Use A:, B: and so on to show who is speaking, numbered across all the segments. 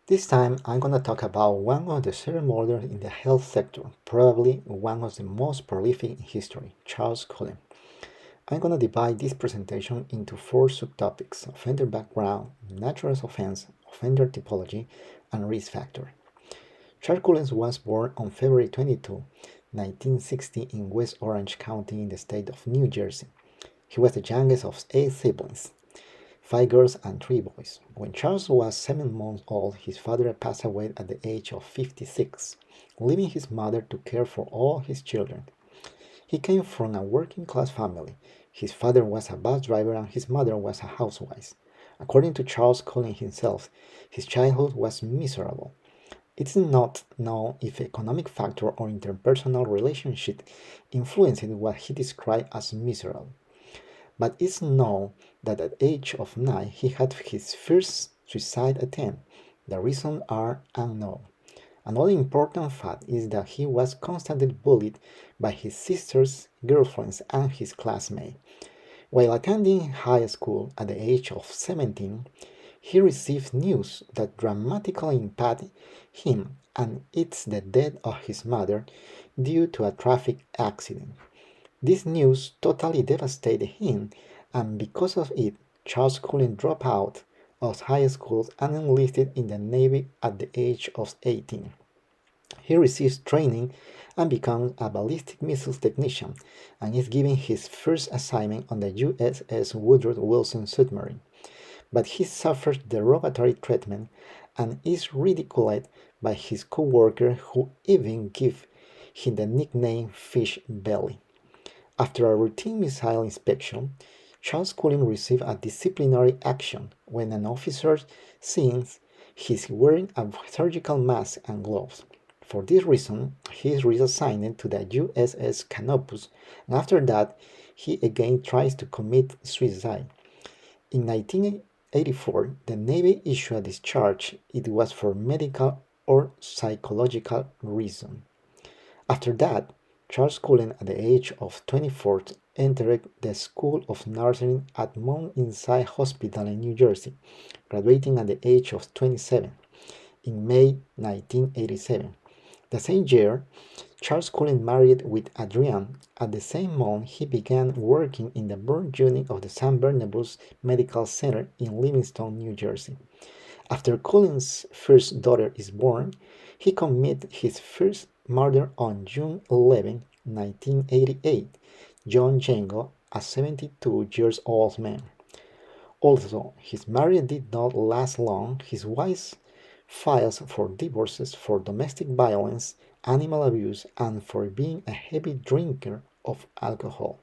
A: This time, I'm gonna talk about one of the serial murders in the health sector, probably one of the most prolific in history, Charles Cullen. I'm gonna divide this presentation into four subtopics: offender background, natural offense, offender typology, and risk factor. Charles Cullen was born on February 22, 1960 in West Orange County in the state of New Jersey. He was the youngest of eight siblings, five girls and three boys. When Charles was 7 months old, his father passed away at the age of 56, leaving his mother to care for all his children. He came from a working class family. His father was a bus driver and his mother was a housewife. According to Charles Cullen himself, his childhood was miserable. It's not known if economic factor or interpersonal relationship influenced what he described as miserable. But it's known that at the age of 9 he had his first suicide attempt. The reasons are unknown. Another important fact is that he was constantly bullied by his sister's girlfriends and his classmates. While attending high school at the age of 17, he received news that dramatically impacted him, and it's the death of his mother due to a traffic accident. This news totally devastated him, and because of it, Charles Cullen dropped out of high school and enlisted in the Navy at the age of 18. He receives training and becomes a ballistic missiles technician and is given his first assignment on the USS Woodrow Wilson submarine. But he suffers derogatory treatment and is ridiculed by his co-workers who even give him the nickname Fish Belly. After a routine missile inspection, Charles Cullen received a disciplinary action when an officer sees he's wearing a surgical mask and gloves. For this reason, he is reassigned to the USS Canopus, and after that, he again tries to commit suicide. In 1984, the Navy issued a discharge. It was for medical or psychological reason. After that, Charles Cullen, at the age of 24, entered the School of Nursing at Mount Sinai Hospital in New Jersey, graduating at the age of 27 in May 1987. The same year, Charles Cullen married with Adrienne. At the same month, he began working in the burn unit of the San Barnabas Medical Center in Livingston, New Jersey. After Cullen's first daughter is born, he committed his first murder on June 11, 1988, John Jango, a 72 years old man. Although his marriage did not last long, his wife files for divorces for domestic violence, animal abuse, and for being a heavy drinker of alcohol.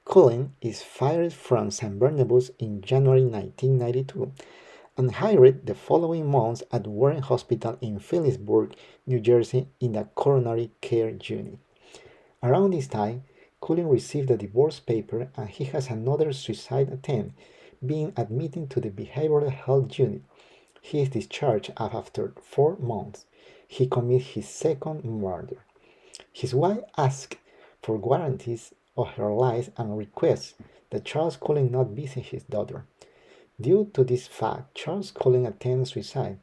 A: Cullen is fired from San Barnabas in January 1992 and hired the following month at Warren Hospital in Phillipsburg, New Jersey, in the coronary care unit. Around this time, Cullen received a divorce paper and he has another suicide attempt, being admitted to the behavioral health unit. He is discharged after 4 months. He commits his second murder. His wife asks for guarantees of her life and requests that Charles Cullen not visit his daughter. Due to this fact, Charles Cullen attempts suicide.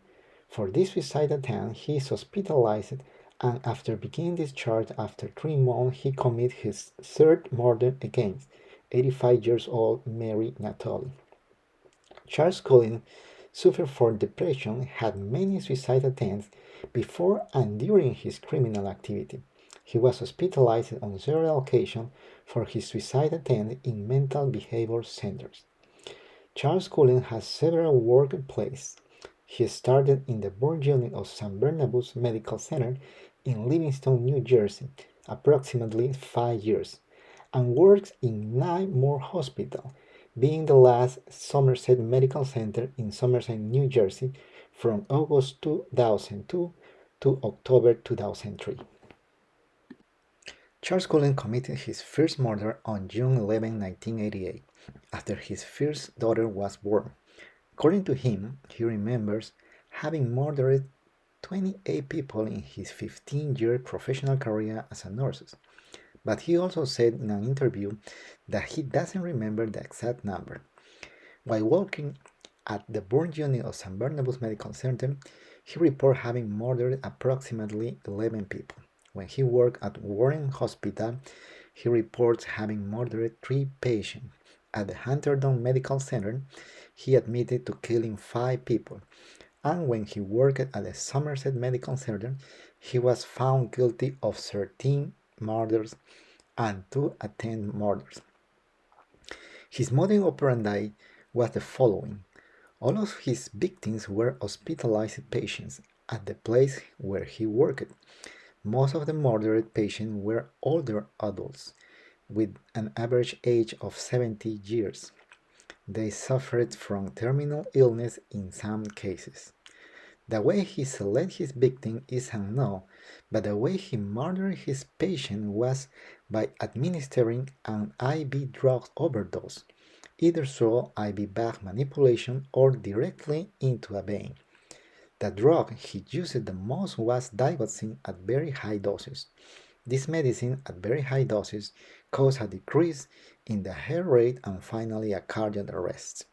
A: For this suicide attempt, he is hospitalized, and after being discharged after 3 months, he commits his third murder against 85 years old Mary Natoli. Charles Cullen suffered from depression, had many suicide attempts before and during his criminal activity. He was hospitalized on several occasions for his suicide attempts in mental behavior centers. Charles Cullen has several workplaces. He started in the burn unit of San Barnabas Medical Center in Livingston, New Jersey, approximately 5 years, and works in 9 more hospitals, being the last Somerset Medical Center in Somerset, New Jersey, from August 2002 to October 2003. Charles Cullen committed his first murder on June 11, 1988, after his first daughter was born. According to him, he remembers having murdered 28 people in his 15-year professional career as a nurse, but he also said in an interview that he doesn't remember the exact number. While working at the burn unit of San Barnabas Medical Center, He reported having murdered approximately 11 people. When he worked at Warren Hospital, he reports having murdered 3 patients. At the Hunterdon Medical Center, he admitted to killing 5 people. And when he worked at the Somerset Medical Center, he was found guilty of 13 murders and 2 attempted murders. His modus operandi was the following. All of his victims were hospitalized patients at the place where he worked. Most of the murdered patients were older adults with an average age of 70 years. They suffered from terminal illness in some cases. The way he selected his victim is unknown, but the way he murdered his patient was by administering an IV drug overdose, either through IV bag manipulation or directly into a vein. The drug he used the most was digoxin at very high doses. This medicine at very high doses caused a decrease in the heart rate and finally a cardiac arrest.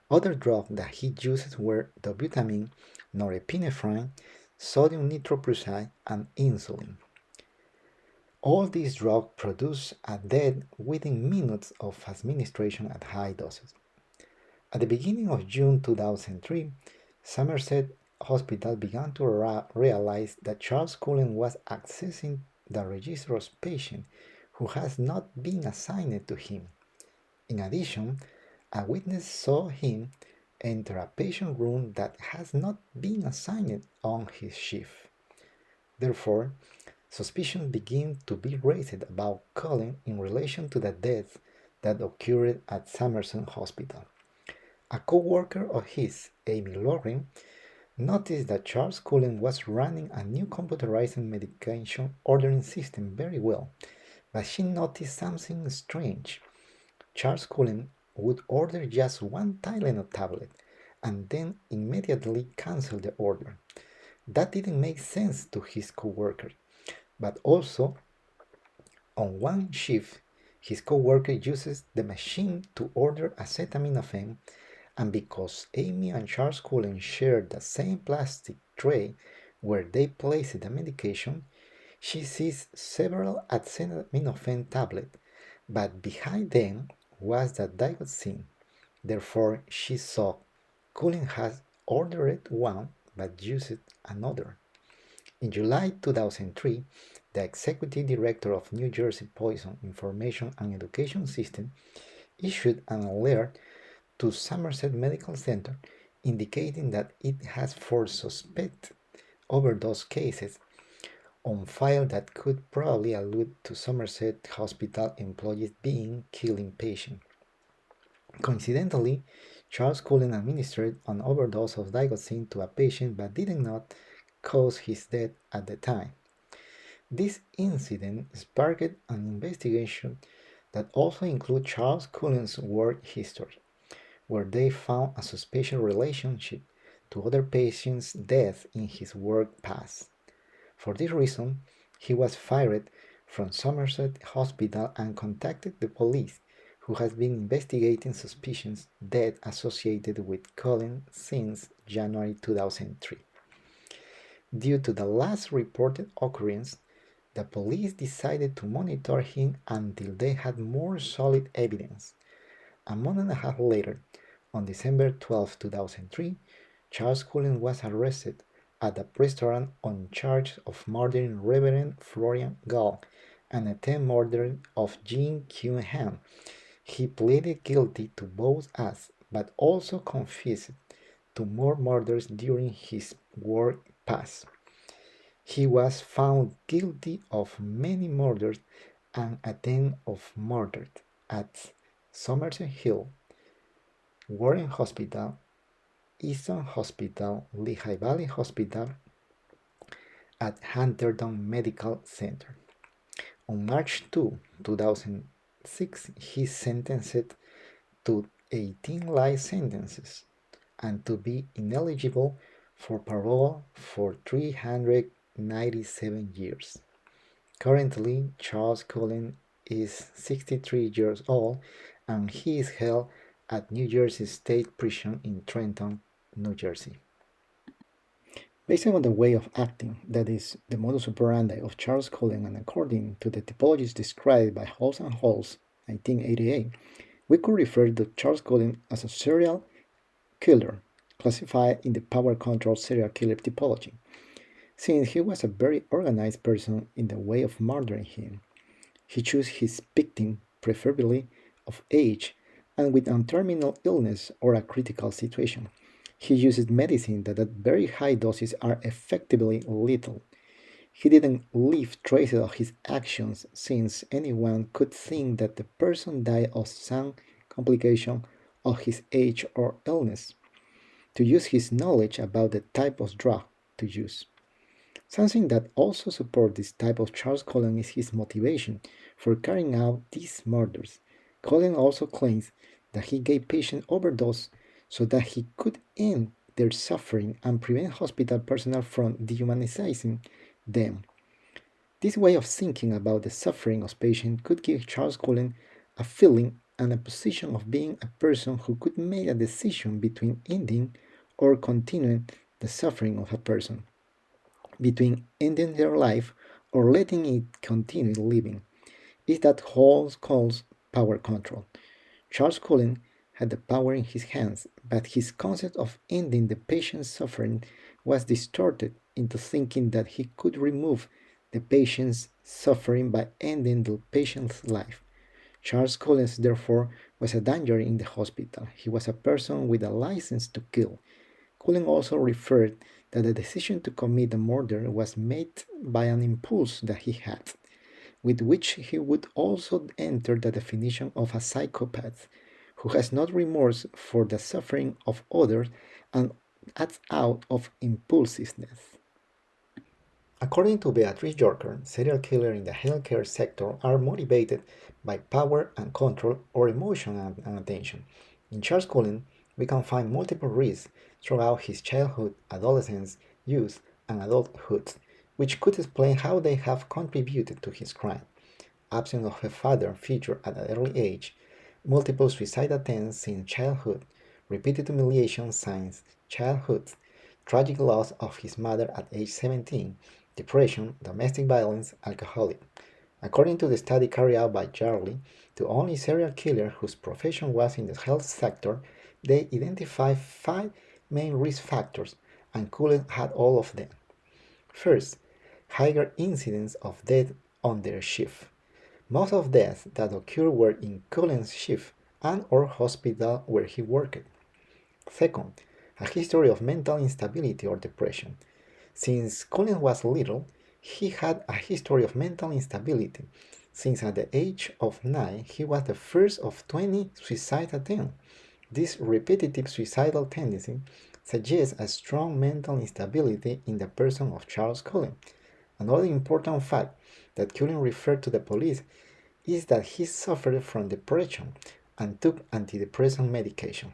A: Other drugs that he used were dobutamine, norepinephrine, sodium nitroprusside, and insulin. All these drugs produce a death within minutes of administration at high doses. At the beginning of June 2003, Somerset Hospital began to realize that Charles Cullen was accessing the register of patients who has not been assigned to him. In addition, a witness saw him enter a patient room that has not been assigned on his shift. Therefore, suspicion began to be raised about Cullen in relation to the death that occurred at Somerset Hospital. A co-worker of his, Amy Lauren, noticed that Charles Cullen was running a new computerized medication ordering system very well, but she noticed something strange. Charles Cullen would order just one Tylenol tablet and then immediately cancel the order. That didn't make sense to his co-worker, but also on one shift, his co-worker uses the machine to order acetaminophen, and because Amy and Charles Cullen shared the same plastic tray where they placed the medication, she sees several acetaminophen tablets, but behind them was the digoxin. Therefore, she saw Cullen had ordered one but used another. In July 2003, the executive director of New Jersey Poison Information and Education System issued an alert to Somerset Medical Center indicating that it has 4 suspected overdose cases on file that could probably allude to Somerset Hospital employees being killing patients. Coincidentally, Charles Cullen administered an overdose of digoxin to a patient but did not cause his death at the time. This incident sparked an investigation that also included Charles Cullen's work history, where they found a suspicious relationship to other patients' deaths in his work past. For this reason, he was fired from Somerset Hospital and contacted the police, who has been investigating suspicious deaths associated with Cullen since January 2003. Due to the last reported occurrence, the police decided to monitor him until they had more solid evidence. A month and a half later, on December 12, 2003, Charles Cullen was arrested at a restaurant on charge of murdering Reverend Florian Gall and attempted murder of Jean Kyung Han. He pleaded guilty to both acts, but also confessed to more murders during his work past. He was found guilty of many murders and attempt of murder at Somerset Hill, Warren Hospital, Easton Hospital, Lehigh Valley Hospital, at Hunterdon Medical Center. On March 2, 2006, he sentenced to 18 life sentences and to be ineligible for parole for 397 years. Currently, Charles Cullen is 63 years old and he is held at New Jersey State Prison in Trenton, New Jersey. Based on the way of acting, that is, the modus operandi of Charles Cullen, and according to the typologies described by Halls and Halls, 1988, we could refer to Charles Cullen as a serial killer, classified in the power control serial killer typology, since he was a very organized person in the way of murdering him. He chose his victim, preferably of age and with a terminal illness or a critical situation. He uses medicine that at very high doses are effectively lethal. He didn't leave traces of his actions, since anyone could think that the person died of some complication of his age or illness, to use his knowledge about the type of drug to use. Something that also supports this type of Charles Cullen is his motivation for carrying out these murders. Cullen also claims that he gave patients overdose so that he could end their suffering and prevent hospital personnel from dehumanizing them. This way of thinking about the suffering of patients could give Charles Cullen a feeling and a position of being a person who could make a decision between ending or continuing the suffering of a person, between ending their life or letting it continue living, is that Hall calls power control. Charles Cullen had the power in his hands, but his concept of ending the patient's suffering was distorted into thinking that he could remove the patient's suffering by ending the patient's life. Charles Cullen, therefore, was a danger in the hospital. He was a person with a license to kill. Cullen also referred that the decision to commit a murder was made by an impulse that he had, with which he would also enter the definition of a psychopath who has no remorse for the suffering of others and acts out of impulsiveness. According to Beatrice Yorker, serial killers in the healthcare sector are motivated by power and control or emotion and attention. In Charles Cullen, we can find multiple risks throughout his childhood, adolescence, youth, and adulthood, which could explain how they have contributed to his crime. Absence of a father figure at an early age, multiple suicide attempts since childhood, repeated humiliation since childhood, tragic loss of his mother at age 17, depression, domestic violence, alcoholism. According to the study carried out by Jarley, the only serial killer whose profession was in the health sector, they identified 5 main risk factors, and Cullen had all of them. First, higher incidence of death on their shift. Most of deaths that occurred were in Cullen's shift and or hospital where he worked. Second, a history of mental instability or depression. Since Cullen was little, he had a history of mental instability, since at the age of 9 he was the first of 20 suicide attempts. This repetitive suicidal tendency suggests a strong mental instability in the person of Charles Cullen. Another important fact that Cullen referred to the police is that he suffered from depression and took antidepressant medication,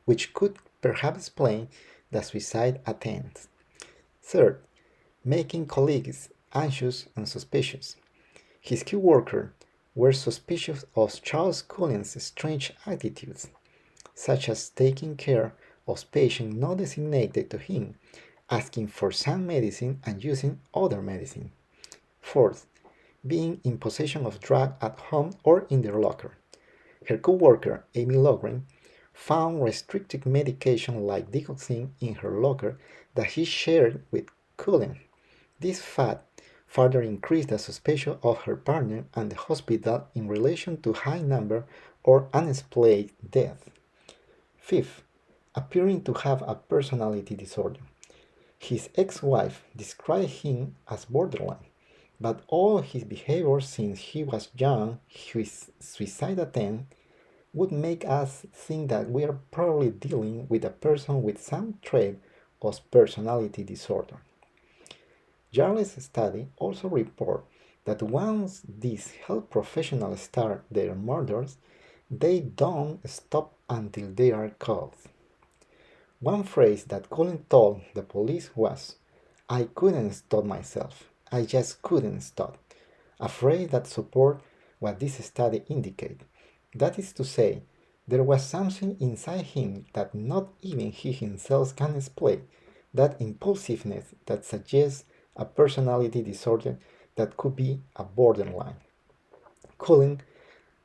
A: which could perhaps explain the suicide attempts. Third, making colleagues anxious and suspicious. His co-workers were suspicious of Charles Cullen's strange attitudes, such as taking care of patients not designated to him, asking for some medicine and using other medicine. Fourth, being in possession of drugs at home or in their locker. Her co-worker, Amy Logren, found restricted medication like digoxin in her locker that he shared with Cullen. This fact further increased the suspicion of her partner and the hospital in relation to high number or unexplained deaths. Fifth, appearing to have a personality disorder. His ex-wife described him as borderline, but all his behavior since he was young, his suicide attempt, would make us think that we are probably dealing with a person with some trait of personality disorder. Jarley's study also reports that once these health professionals start their murders, they don't stop until they are caught. One phrase that Cullen told the police was, "I couldn't stop myself. I just couldn't stop." A phrase that supports what this study indicates. That is to say, there was something inside him that not even he himself can explain, that impulsiveness that suggests a personality disorder that could be a borderline. Cullen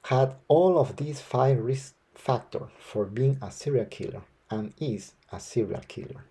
A: had all of these 5 risk factors for being a serial killer and is a serial killer.